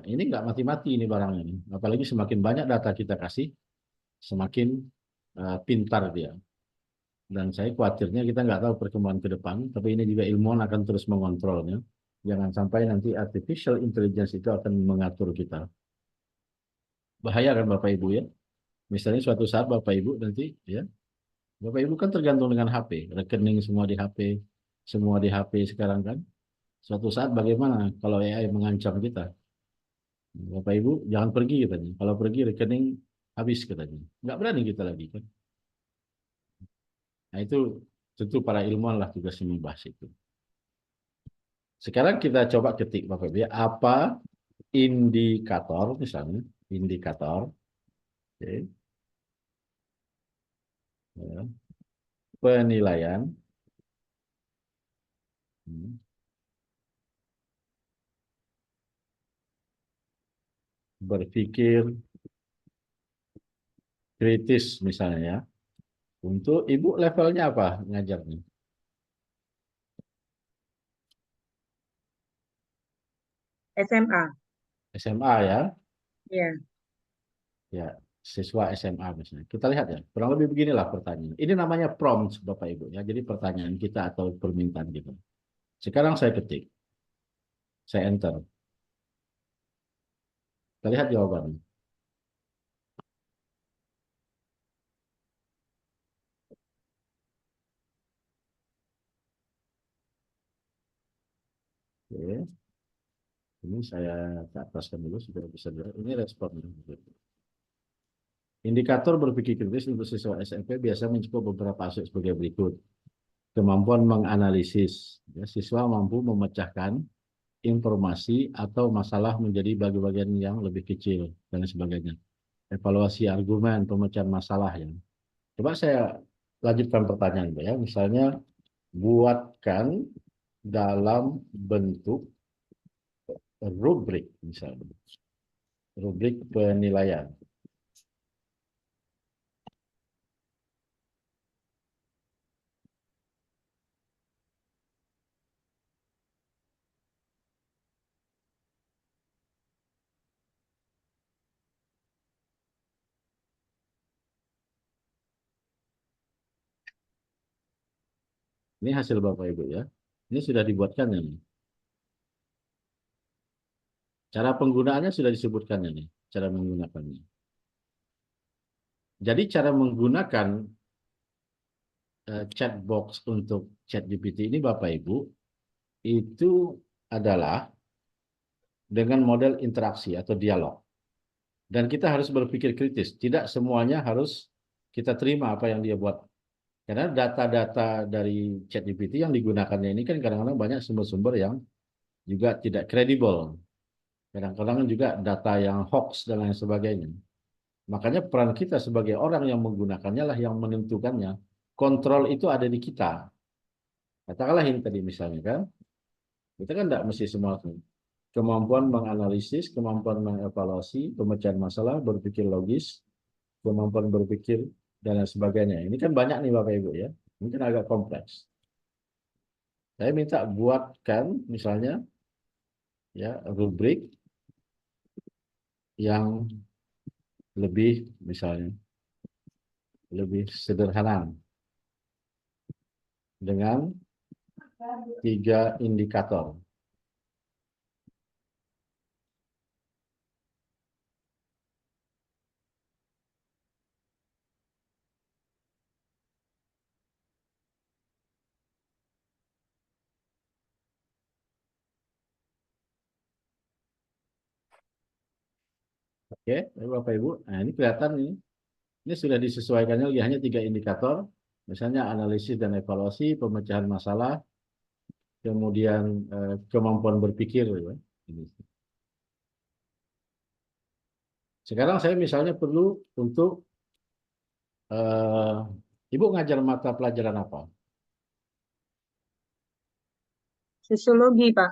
ini nggak mati-mati ini barang ini. Apalagi semakin banyak data kita kasih, semakin pintar dia. Dan saya khawatirnya kita nggak tahu perkembangan ke depan, tapi ini juga ilmuwan akan terus mengontrolnya. Jangan sampai nanti artificial intelligence itu akan mengatur kita. Bahaya kan Bapak Ibu ya? Misalnya suatu saat Bapak Ibu nanti ya, Bapak Ibu kan tergantung dengan HP, rekening semua di HP, semua di HP sekarang kan. Suatu saat bagaimana kalau AI mengancam kita? Bapak Ibu jangan pergi katanya. Kalau pergi rekening habis katanya. Nggak berani kita lagi kan. Nah itu tentu para ilmuwan lah tugasnya membahas itu. Sekarang kita coba ketik Bapak Ibu ya, apa indikator misalnya, indikator, oke, ya, penilaian berpikir kritis misalnya ya. Untuk Ibu levelnya apa ngajarnya? SMA. SMA ya. Ya. Ya, siswa SMA misalnya. Kita lihat ya, kurang lebih beginilah pertanyaan. Ini namanya prompt, Bapak Ibu ya. Jadi pertanyaan kita atau permintaan kita. Sekarang saya ketik, saya enter. Kita lihat jawabannya. Oke, ini saya ke ataskan dulu supaya bisa dilihat. Ini responnya. Indikator berpikir kritis untuk siswa SMP biasa mencakup beberapa aspek sebagai berikut. Kemampuan menganalisis. Ya, siswa mampu memecahkan informasi atau masalah menjadi bagian-bagian yang lebih kecil dan sebagainya. Evaluasi argumen, pemecahan masalah ya. Coba saya lanjutkan pertanyaan ya. Misalnya buatkan dalam bentuk rubrik misalnya. Rubrik penilaian. Ini hasil Bapak Ibu ya. Ini sudah dibuatkan ya nih. Cara penggunaannya sudah disebutkan ya nih. Cara menggunakannya. Jadi cara menggunakan chat box untuk chat GPT ini Bapak Ibu itu adalah dengan model interaksi atau dialog. Dan kita harus berpikir kritis. Tidak semuanya harus kita terima apa yang dia buat. Karena data-data dari ChatGPT yang digunakannya ini kan kadang-kadang banyak sumber-sumber yang juga tidak kredibel. Kadang-kadang juga data yang hoax dan lain sebagainya. Makanya peran kita sebagai orang yang menggunakannya lah yang menentukannya. Kontrol itu ada di kita. Katakanlah ini tadi misalnya kan, kita kan tidak mesti semua kemampuan menganalisis, kemampuan mengevaluasi, pemecahan masalah, berpikir logis, kemampuan berpikir dan lain sebagainya. Ini kan banyak nih Bapak Ibu ya. Mungkin agak kompleks. Saya minta buatkan misalnya ya rubrik yang lebih misalnya lebih sederhana dengan 3 indikator. Oke, Bapak Ibu. Nah, ini kelihatan nih. Ini sudah disesuaikannya lagi hanya 3 indikator. Misalnya analisis dan evaluasi, pemecahan masalah, kemudian kemampuan berpikir. Ya. Sekarang saya misalnya perlu untuk Ibu ngajar mata pelajaran apa? Sosiologi, Pak.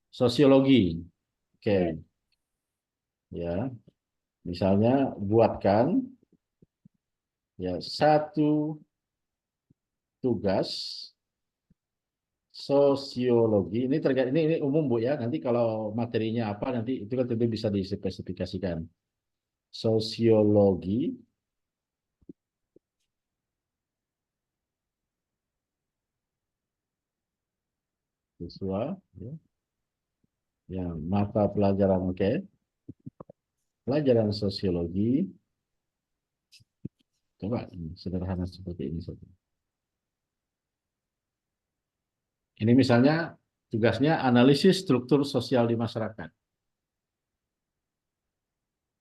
Sosiologi. Ya. Oke, ya. Misalnya buatkan ya satu tugas sosiologi ini terkait ini umum Bu ya. Nanti kalau materinya apa nanti itu kan tentu bisa dispesifikasikan. Sosiologi siswa ya, yang mata pelajaran oke. Pelajaran sosiologi coba sederhana seperti ini saja. Ini misalnya tugasnya analisis struktur sosial di masyarakat.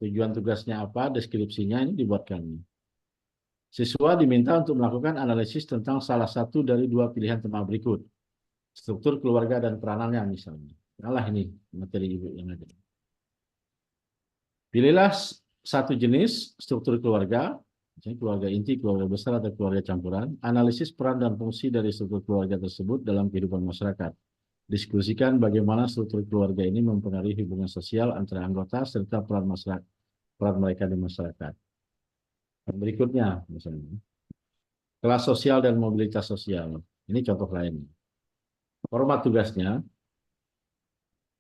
Tujuan tugasnya apa, deskripsinya ini dibuatkan. Siswa diminta untuk melakukan analisis tentang salah satu dari dua pilihan tema berikut. Struktur keluarga dan peranannya misalnya. Alah ini materi Ibu yang ada. Pilihlah satu jenis struktur keluarga, misalnya keluarga inti, keluarga besar, atau keluarga campuran. Analisis peran dan fungsi dari struktur keluarga tersebut dalam kehidupan masyarakat. Diskusikan bagaimana struktur keluarga ini mempengaruhi hubungan sosial antara anggota serta peran mereka di masyarakat. Berikutnya, misalnya, kelas sosial dan mobilitas sosial. Ini contoh lain. Format tugasnya,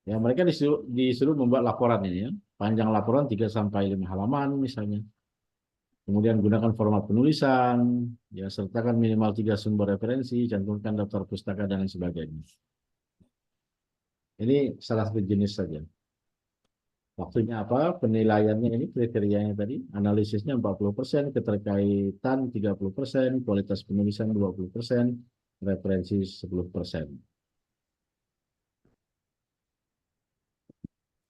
ya mereka disuruh membuat laporan ini ya. Panjang laporan 3-5 halaman misalnya. Kemudian gunakan format penulisan, ya sertakan minimal 3 sumber referensi, cantumkan daftar pustaka dan lain sebagainya. Ini salah satu jenis saja. Waktunya apa? Penilaiannya ini kriterianya tadi, analisisnya 40%, keterkaitan 30%, kualitas penulisan 20%, referensi 10%.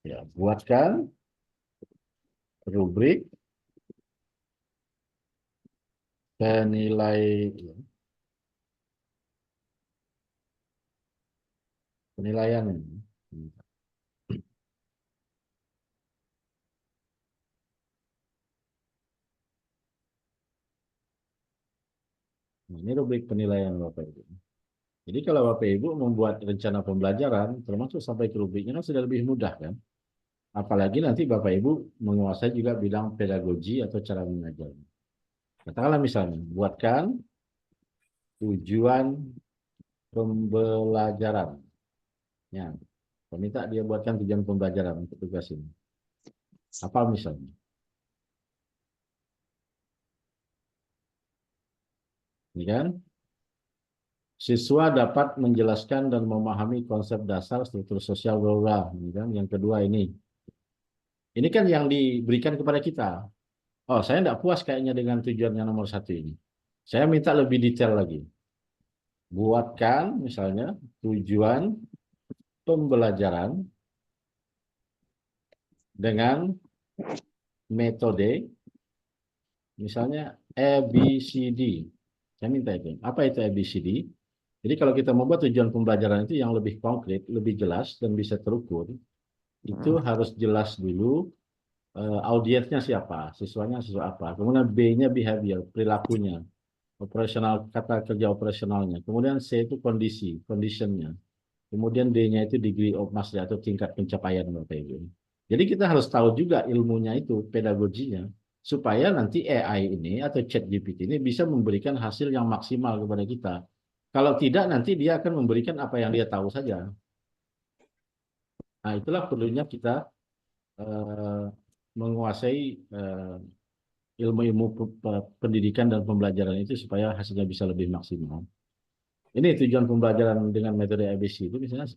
Ya, buatkan rubrik penilaian. Nah, ini rubrik penilaian Bapak Ibu. Jadi kalau Bapak Ibu membuat rencana pembelajaran, termasuk sampai ke rubriknya kan sudah lebih mudah kan? Apalagi nanti Bapak Ibu menguasai juga bidang pedagogi atau cara mengajar. Katakanlah misalnya, buatkan tujuan pembelajaran. Ya, saya minta dia buatkan tujuan pembelajaran untuk tugas ini. Apa misalnya? Ini kan? Siswa dapat menjelaskan dan memahami konsep dasar struktur sosial bla. Ini kan? Yang kedua ini. Ini kan yang diberikan kepada kita. Oh, saya tidak puas kayaknya dengan tujuan yang nomor 1 ini. Saya minta lebih detail lagi. Buatkan misalnya tujuan pembelajaran dengan metode misalnya ABCD. Saya minta itu. Apa itu ABCD? Jadi kalau kita membuat tujuan pembelajaran itu yang lebih konkret, lebih jelas dan bisa terukur, itu harus jelas dulu audiensnya siapa, siswanya siswa apa. Kemudian B-nya behavior, perilakunya. Operasional, kata kerja operasionalnya. Kemudian C itu kondisi, conditionnya. Kemudian D-nya itu degree of mastery atau tingkat pencapaian Bapak Ibu. Jadi kita harus tahu juga ilmunya itu, pedagoginya, supaya nanti AI ini atau ChatGPT ini bisa memberikan hasil yang maksimal kepada kita. Kalau tidak, nanti dia akan memberikan apa yang dia tahu saja. Nah, itulah perlunya kita menguasai ilmu-ilmu pendidikan dan pembelajaran itu supaya hasilnya bisa lebih maksimal. Ini tujuan pembelajaran dengan metode ABC itu misalnya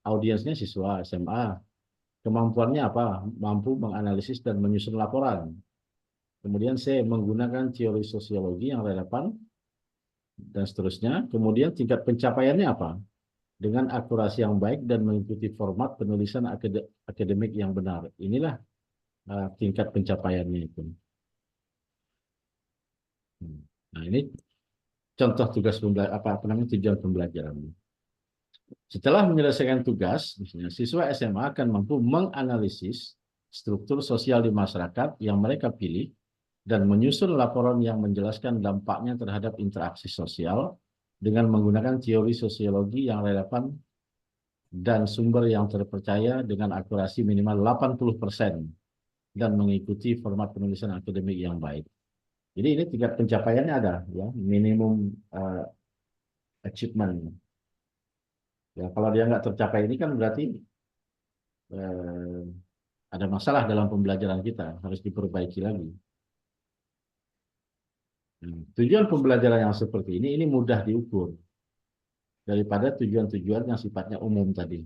audiensnya siswa SMA. Kemampuannya apa? Mampu menganalisis dan menyusun laporan. Kemudian C, menggunakan teori sosiologi yang relevan dan seterusnya. Kemudian tingkat pencapaiannya apa? Dengan akurasi yang baik dan mengikuti format penulisan akademik yang benar. Inilah tingkat pencapaiannya itu. Nah, ini contoh tugas tujuan pembelajaran. Setelah menyelesaikan tugas, misalnya siswa SMA akan mampu menganalisis struktur sosial di masyarakat yang mereka pilih dan menyusun laporan yang menjelaskan dampaknya terhadap interaksi sosial dengan menggunakan teori sosiologi yang relevan dan sumber yang terpercaya dengan akurasi minimal 80% dan mengikuti format penulisan akademik yang baik. Jadi ini tingkat pencapaiannya ada, ya, minimum achievement. Ya, kalau dia nggak tercapai ini kan berarti eh, ada masalah dalam pembelajaran kita, harus diperbaiki lagi. Tujuan pembelajaran yang seperti ini mudah diukur daripada tujuan-tujuan yang sifatnya umum tadi.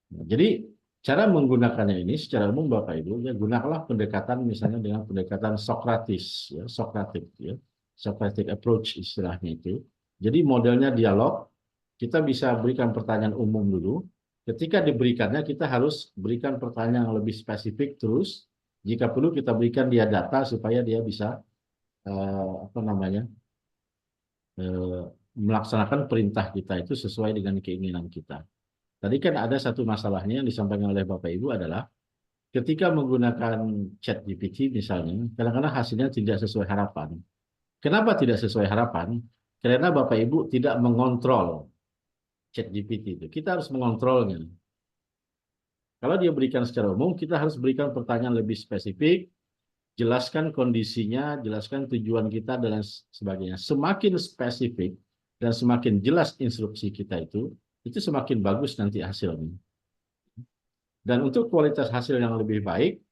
Nah, jadi cara menggunakannya ini secara umum Bapak Ibu, ya gunakanlah pendekatan misalnya dengan pendekatan Sokratis, ya Sokratik, ya Socratic approach istilahnya itu. Jadi modelnya dialog, kita bisa berikan pertanyaan umum dulu. Ketika diberikannya kita harus berikan pertanyaan yang lebih spesifik terus. Jika perlu kita berikan dia data supaya dia bisa apa namanya eh, melaksanakan perintah kita itu sesuai dengan keinginan kita. Tadi kan ada satu masalahnya yang disampaikan oleh Bapak Ibu adalah ketika menggunakan chat GPT misalnya, kadang-kadang hasilnya tidak sesuai harapan. Kenapa tidak sesuai harapan? Karena Bapak Ibu tidak mengontrol chat GPT itu. Kita harus mengontrolnya. Kalau dia berikan secara umum, kita harus berikan pertanyaan lebih spesifik, jelaskan kondisinya, jelaskan tujuan kita, dan sebagainya. Semakin spesifik dan semakin jelas instruksi kita itu semakin bagus nanti hasilnya. Dan untuk kualitas hasil yang lebih baik,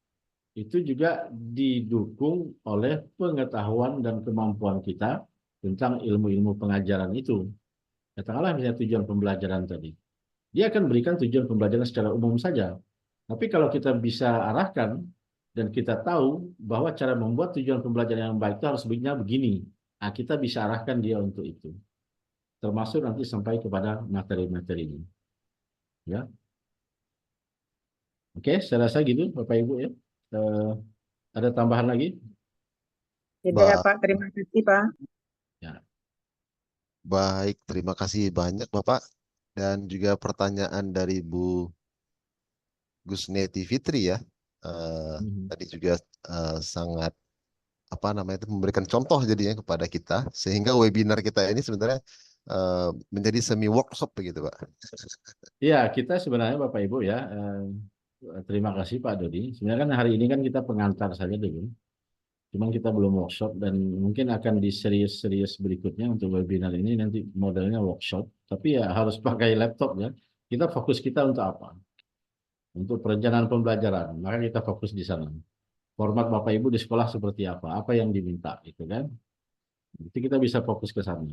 itu juga didukung oleh pengetahuan dan kemampuan kita tentang ilmu-ilmu pengajaran itu. Katakanlah misalnya tujuan pembelajaran tadi. Dia akan berikan tujuan pembelajaran secara umum saja. Tapi kalau kita bisa arahkan dan kita tahu bahwa cara membuat tujuan pembelajaran yang baik itu harus begini. Nah, kita bisa arahkan dia untuk itu. Termasuk nanti sampai kepada materi-materinya. Ya. Oke, saya rasa gitu Bapak Ibu ya. Eh, ada tambahan lagi? Tidak, Ba- Pak. Terima kasih, Pak. Ya. Baik, terima kasih banyak Bapak. Dan juga pertanyaan dari Bu Gusneti Fitri ya. Eh, Mhm. Tadi juga sangat apa namanya itu memberikan contoh jadinya kepada kita sehingga webinar kita ini sebenarnya menjadi semi workshop begitu Pak. Iya, kita sebenarnya Bapak Ibu ya, terima kasih Pak Dodi. Sebenarnya kan hari ini kan kita pengantar saja dulu. Cuman kita belum workshop dan mungkin akan di serius-serius berikutnya untuk webinar ini nanti modelnya workshop. Tapi ya harus pakai laptop ya. Kita fokus kita untuk apa? Untuk perencanaan pembelajaran. Maka kita fokus di sana. Format Bapak Ibu di sekolah seperti apa? Apa yang diminta gitu kan? Itu kita bisa fokus ke sana.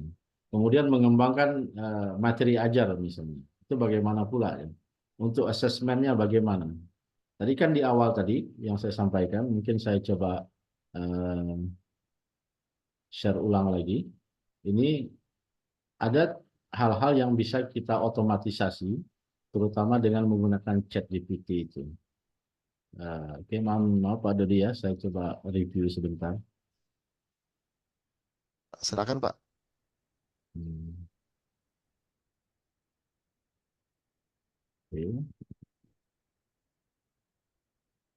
Kemudian mengembangkan materi ajar misalnya. Itu bagaimana pula ya? Untuk asesmennya bagaimana? Tadi kan di awal tadi yang saya sampaikan, mungkin saya coba eh, share ulang lagi. Ini ada hal-hal yang bisa kita otomatisasi, terutama dengan menggunakan chat GPT itu. Oke, maaf Pak Dodi ya, saya coba review sebentar. Silakan Pak. Hmm, oke.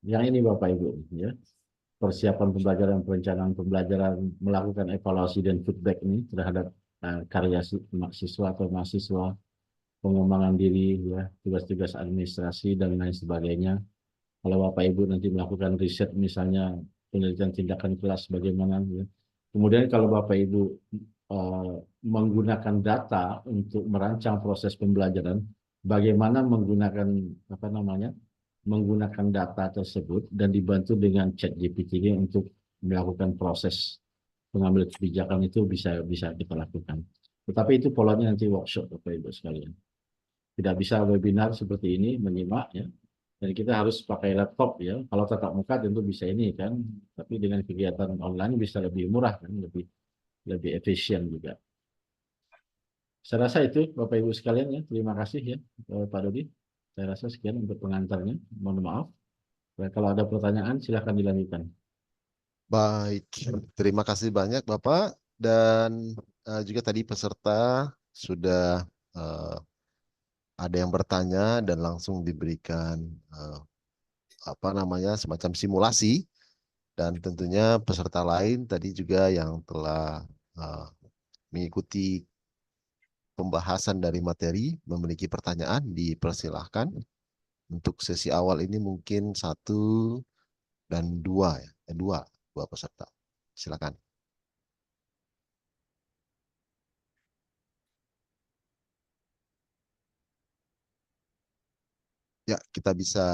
Yang ini Bapak Ibu, ya. Persiapan pembelajaran, perencanaan pembelajaran, melakukan evaluasi dan feedback ini terhadap karya mahasiswa atau mahasiswa, pengembangan diri, ya, tugas-tugas administrasi dan lain sebagainya. Kalau Bapak Ibu nanti melakukan riset misalnya penelitian tindakan kelas bagaimana, ya. Kemudian kalau Bapak Ibu eh, menggunakan data untuk merancang proses pembelajaran, bagaimana menggunakan apa namanya menggunakan data tersebut dan dibantu dengan chat GPT ini untuk melakukan proses pengambil kebijakan itu bisa bisa kita lakukan. Tetapi itu polanya nanti workshop Bapak Ibu sekalian. Tidak bisa webinar seperti ini menyimak ya. Dan kita harus pakai laptop ya. Kalau tatap muka tentu bisa ini kan, tapi dengan kegiatan online bisa lebih murah kan, lebih lebih efisien juga. Saya rasa itu Bapak Ibu sekalian ya. Terima kasih ya Pak Dodi. Saya rasa sekian untuk pengantarnya. Mohon maaf. Dan kalau ada pertanyaan silahkan dilanjutkan. Baik, terima kasih banyak Bapak dan juga tadi peserta sudah eh, ada yang bertanya dan langsung diberikan apa namanya semacam simulasi dan tentunya peserta lain tadi juga yang telah eh, mengikuti pembahasan dari materi memiliki pertanyaan dipersilahkan untuk sesi awal ini mungkin satu dan dua ya dua peserta silakan. Ya, kita bisa